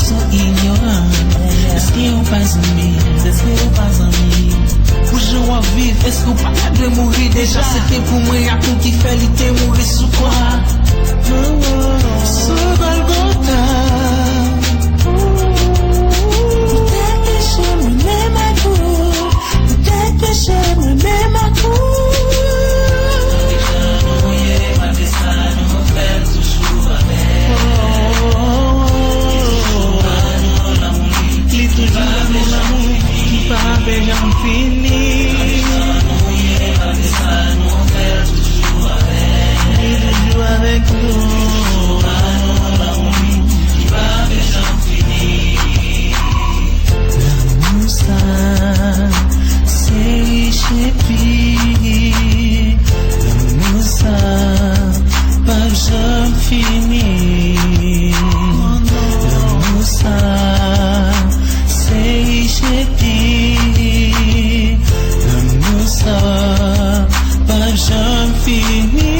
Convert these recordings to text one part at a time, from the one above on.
so ignorant. Est-ce que ou pas ami? Est-ce que ou pas ami? Pour jouer à vivre, est-ce que ou pas de mourir déjà? C'était pour moi à tout qui fait l'été mourir sous quoi? Sous Golgotha. Peut-être que j'aimerais ma cour. Peut-être que j'aimerais ma cour. J'en finis. Toujours avec nous. L'amour ça, c'est riche et puis l'amour ça, pas j'en finis. L'amour ça, c'est riche et puis l'amour ça, pas j'en finis.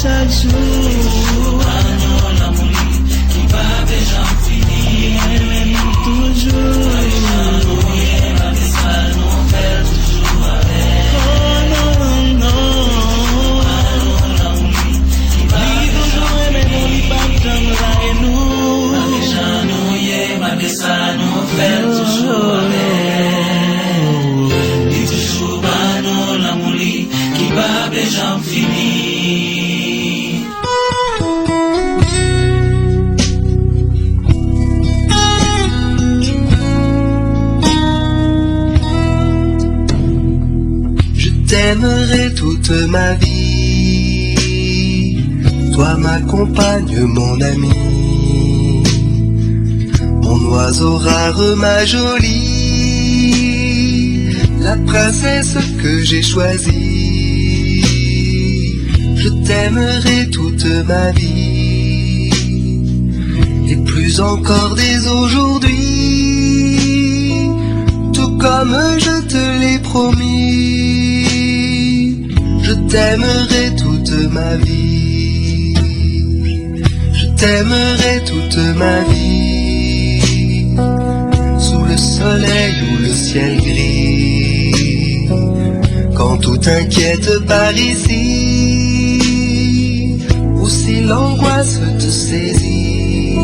Chaque jour, l'amour qui va déjà finir, même toujours. Nous fait toujours avec. Oh non, non. L'amour qui va toujours aimer nous, il va jamais larguer nous. Ma bessa nous fait toujours avec. Et toujours non, l'amour qui va déjà finir. T'aimerai toute ma vie, toi ma compagne, mon ami, mon oiseau rare, ma jolie, la princesse que j'ai choisie. Je t'aimerai toute ma vie, et plus encore dès aujourd'hui, tout comme je te l'ai promis. Je t'aimerai toute ma vie, je t'aimerai toute ma vie, sous le soleil ou le ciel gris, quand tout inquiète par ici, ou si l'angoisse te saisit.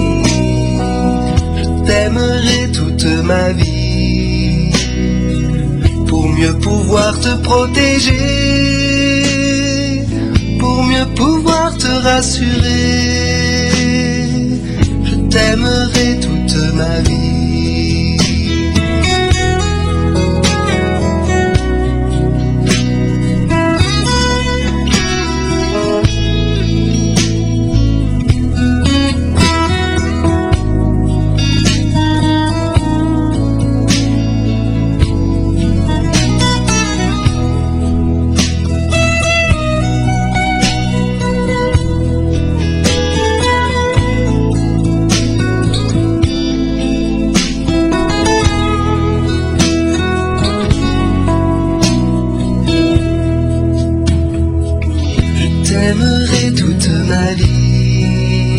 Je t'aimerai toute ma vie, pour mieux pouvoir te protéger, pour mieux pouvoir te rassurer. Je t'aimerai toute ma vie. J'aimerai toute ma vie,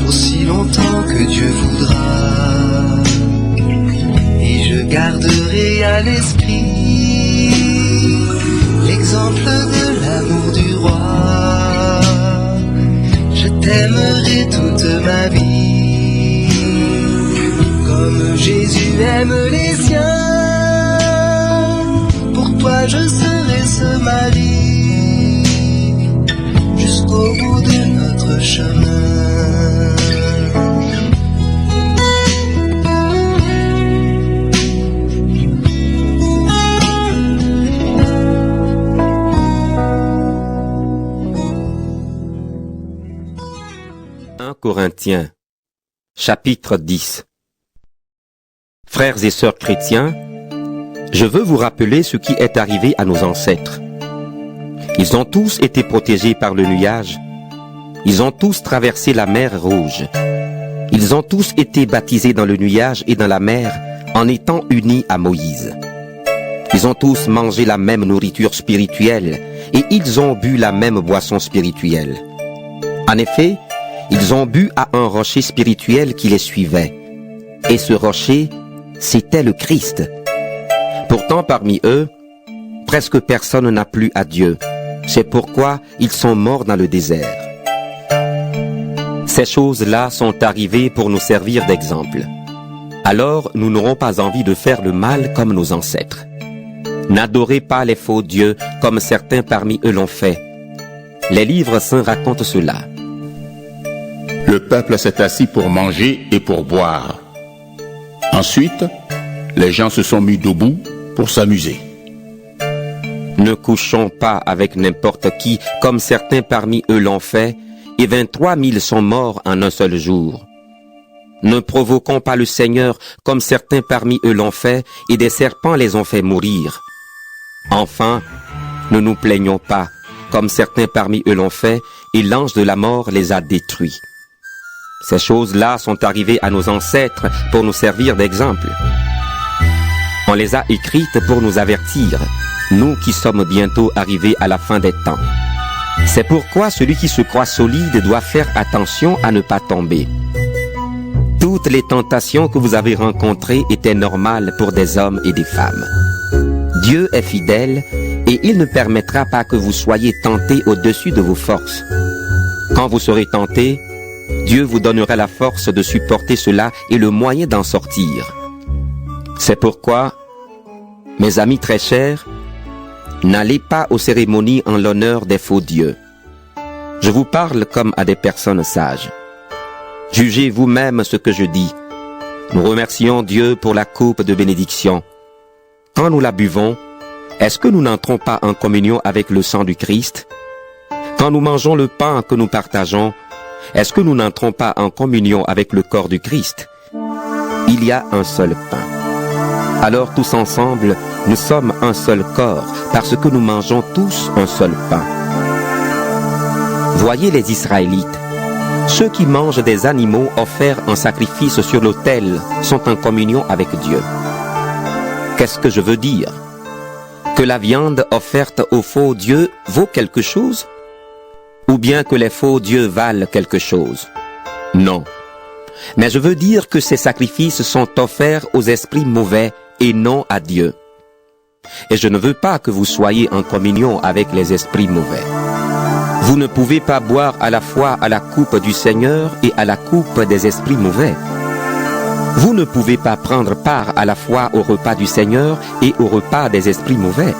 aussi longtemps que Dieu voudra, et je garderai à l'esprit l'exemple de l'amour du roi. Je t'aimerai toute ma vie, comme Jésus aime les siens. Pour toi je serai ce mari, jusqu'au bout de notre chemin. Corinthiens, chapitre 10. Frères et sœurs chrétiens, je veux vous rappeler ce qui est arrivé à nos ancêtres. Ils ont tous été protégés par le nuage. Ils ont tous traversé la mer Rouge. Ils ont tous été baptisés dans le nuage et dans la mer en étant unis à Moïse. Ils ont tous mangé la même nourriture spirituelle et ils ont bu la même boisson spirituelle. En effet, ils ont bu à un rocher spirituel qui les suivait. Et ce rocher, c'était le Christ. Pourtant, parmi eux, presque personne n'a plu à Dieu. C'est pourquoi ils sont morts dans le désert. Ces choses-là sont arrivées pour nous servir d'exemple. Alors, nous n'aurons pas envie de faire le mal comme nos ancêtres. N'adorez pas les faux dieux comme certains parmi eux l'ont fait. Les livres saints racontent cela. Le peuple s'est assis pour manger et pour boire. Ensuite, les gens se sont mis debout pour s'amuser. Ne couchons pas avec n'importe qui, comme certains parmi eux l'ont fait, et 23 000 sont morts en un seul jour. Ne provoquons pas le Seigneur, comme certains parmi eux l'ont fait, et des serpents les ont fait mourir. Enfin, ne nous plaignons pas, comme certains parmi eux l'ont fait, et l'ange de la mort les a détruits. Ces choses-là sont arrivées à nos ancêtres pour nous servir d'exemple. On les a écrites pour nous avertir, nous qui sommes bientôt arrivés à la fin des temps. C'est pourquoi celui qui se croit solide doit faire attention à ne pas tomber. Toutes les tentations que vous avez rencontrées étaient normales pour des hommes et des femmes. Dieu est fidèle et il ne permettra pas que vous soyez tentés au-dessus de vos forces. Quand vous serez tentés, Dieu vous donnera la force de supporter cela et le moyen d'en sortir. C'est pourquoi, mes amis très chers, n'allez pas aux cérémonies en l'honneur des faux dieux. Je vous parle comme à des personnes sages. Jugez vous-même ce que je dis. Nous remercions Dieu pour la coupe de bénédiction. Quand nous la buvons, est-ce que nous n'entrons pas en communion avec le sang du Christ? Quand nous mangeons le pain que nous partageons, est-ce que nous n'entrons pas en communion avec le corps du Christ? Il y a un seul pain. Alors tous ensemble, nous sommes un seul corps, parce que nous mangeons tous un seul pain. Voyez les Israélites. Ceux qui mangent des animaux offerts en sacrifice sur l'autel sont en communion avec Dieu. Qu'est-ce que je veux dire? Que la viande offerte aux faux dieux vaut quelque chose? Ou bien que les faux dieux valent quelque chose? Non. Mais je veux dire que ces sacrifices sont offerts aux esprits mauvais et non à Dieu. Et je ne veux pas que vous soyez en communion avec les esprits mauvais. Vous ne pouvez pas boire à la fois à la coupe du Seigneur et à la coupe des esprits mauvais. Vous ne pouvez pas prendre part à la fois au repas du Seigneur et au repas des esprits mauvais.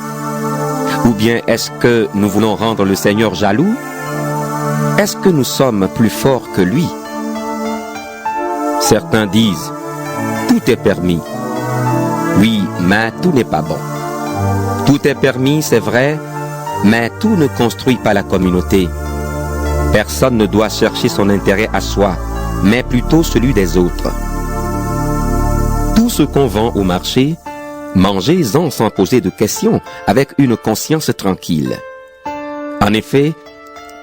Ou bien est-ce que nous voulons rendre le Seigneur jaloux? Est-ce que nous sommes plus forts que lui? Certains disent, tout est permis. Oui, mais tout n'est pas bon. Tout est permis, c'est vrai, mais tout ne construit pas la communauté. Personne ne doit chercher son intérêt à soi, mais plutôt celui des autres. Tout ce qu'on vend au marché, mangez-en sans poser de questions, avec une conscience tranquille. En effet,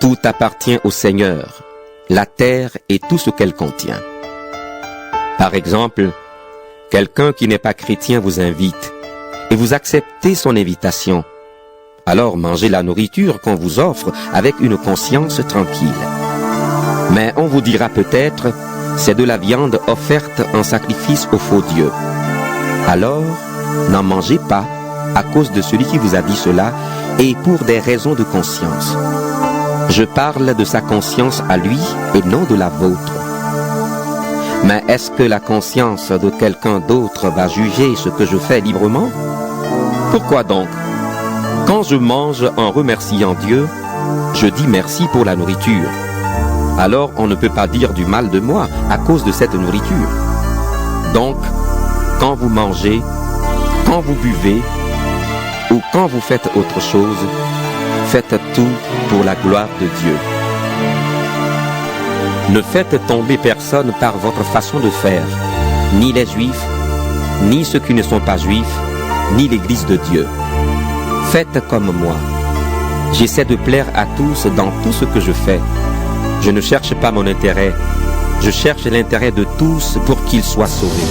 tout appartient au Seigneur, la terre et tout ce qu'elle contient. Par exemple, quelqu'un qui n'est pas chrétien vous invite et vous acceptez son invitation. Alors mangez la nourriture qu'on vous offre avec une conscience tranquille. Mais on vous dira peut-être, c'est de la viande offerte en sacrifice aux faux dieux. Alors, n'en mangez pas à cause de celui qui vous a dit cela et pour des raisons de conscience. Je parle de sa conscience à lui et non de la vôtre. Mais est-ce que la conscience de quelqu'un d'autre va juger ce que je fais librement? Pourquoi donc? Quand je mange en remerciant Dieu, je dis merci pour la nourriture. Alors on ne peut pas dire du mal de moi à cause de cette nourriture. Donc, quand vous mangez, quand vous buvez, ou quand vous faites autre chose, faites tout pour la gloire de Dieu. Ne faites tomber personne par votre façon de faire, ni les Juifs, ni ceux qui ne sont pas Juifs, ni l'Église de Dieu. Faites comme moi. J'essaie de plaire à tous dans tout ce que je fais. Je ne cherche pas mon intérêt, je cherche l'intérêt de tous pour qu'ils soient sauvés.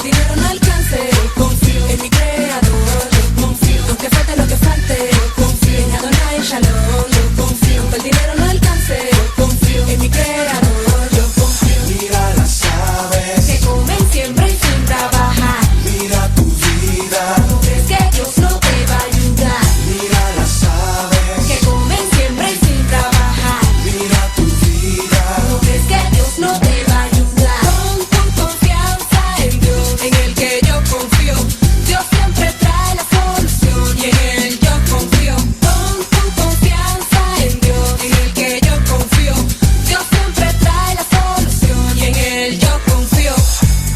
el dinero no alcance, yo confío en mi creador, yo confío, aunque falte lo que falte, yo confío en Adonai Shalom, yo confío, aunque el dinero no alcance, yo confío en mi creador, yo confío. Mira las aves Que comen siempre y sin trabajar. Mira tu vida, ¿No crees que Dios no te va a ayudar? mira las aves Que comen siempre y sin trabajar. Mira tu vida, ¿No crees que Dios no te va a ayudar? Pon tu confianza en Dios, en el que yo confío. Dios siempre trae la solución y en él yo confío. Pon tu confianza en Dios, en el que yo confío. Dios siempre trae la solución y en él yo confío.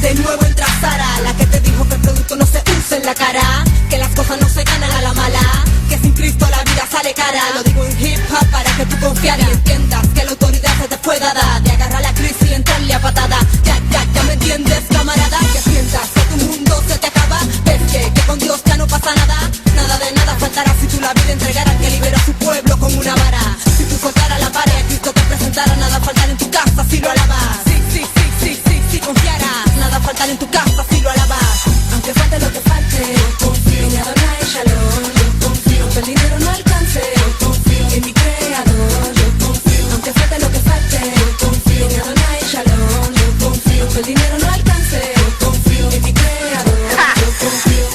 De nuevo entra Sara, la que te dijo que el producto no se usa en la cara, que las cosas no se ganan a la mala, que sin Cristo la vida sale cara. Lo digo en hip hop para que tú confiar y entiendas que la autoridad se te pueda dar, de agarrar la crisis y entrarle a patada. Ya me entiendes, camarada, que sientas que tu mundo se te acaba. Ves que con Dios ya no pasa nada, nada de nada faltará si tú la vida entregaras, que libera a su pueblo con una vara. Si tú soltaras la vara y a Cristo te presentara, nada faltará en tu casa si lo alabas. Sí, confiarás, nada faltará en tu casa si lo alabas. Aunque falte lo que falte, yo confío en Adonai Shalom, yo confío, aunque el dinero no alcance, yo confío en mi creador, yo confío, aunque falte lo que falte, yo confío en Adonai Shalom, yo confío, aunque el dinero no alcance, yo confío en mi creador, yo confío.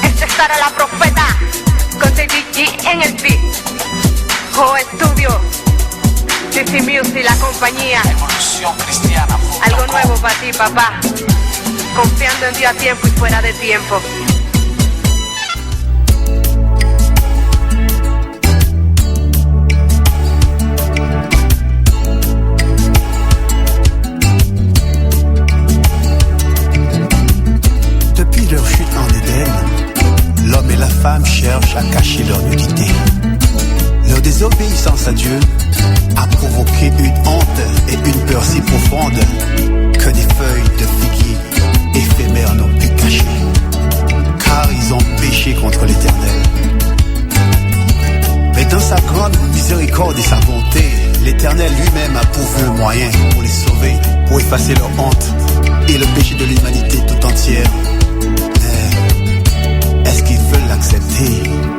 Esta es Sara la profeta, con TDG en el beat. Jo Studio, DC Music, la compañía. Evolución Cristiana. Algo nuevo para ti, papá. Confiando en Dios a tiempo y fuera de tiempo. Depuis leur chute en Éden, l'homme et la femme cherchent à cacher leur nudité. Leur désobéissance à Dieu a provoqué une honte et une peur si profonde que des feuilles de figuier éphémères n'ont pu cacher, car ils ont péché contre l'Éternel. Mais dans sa grande miséricorde et sa bonté, l'Éternel lui-même a pourvu un moyen pour les sauver, pour effacer leur honte et le péché de l'humanité tout entière. Mais est-ce qu'ils veulent l'accepter?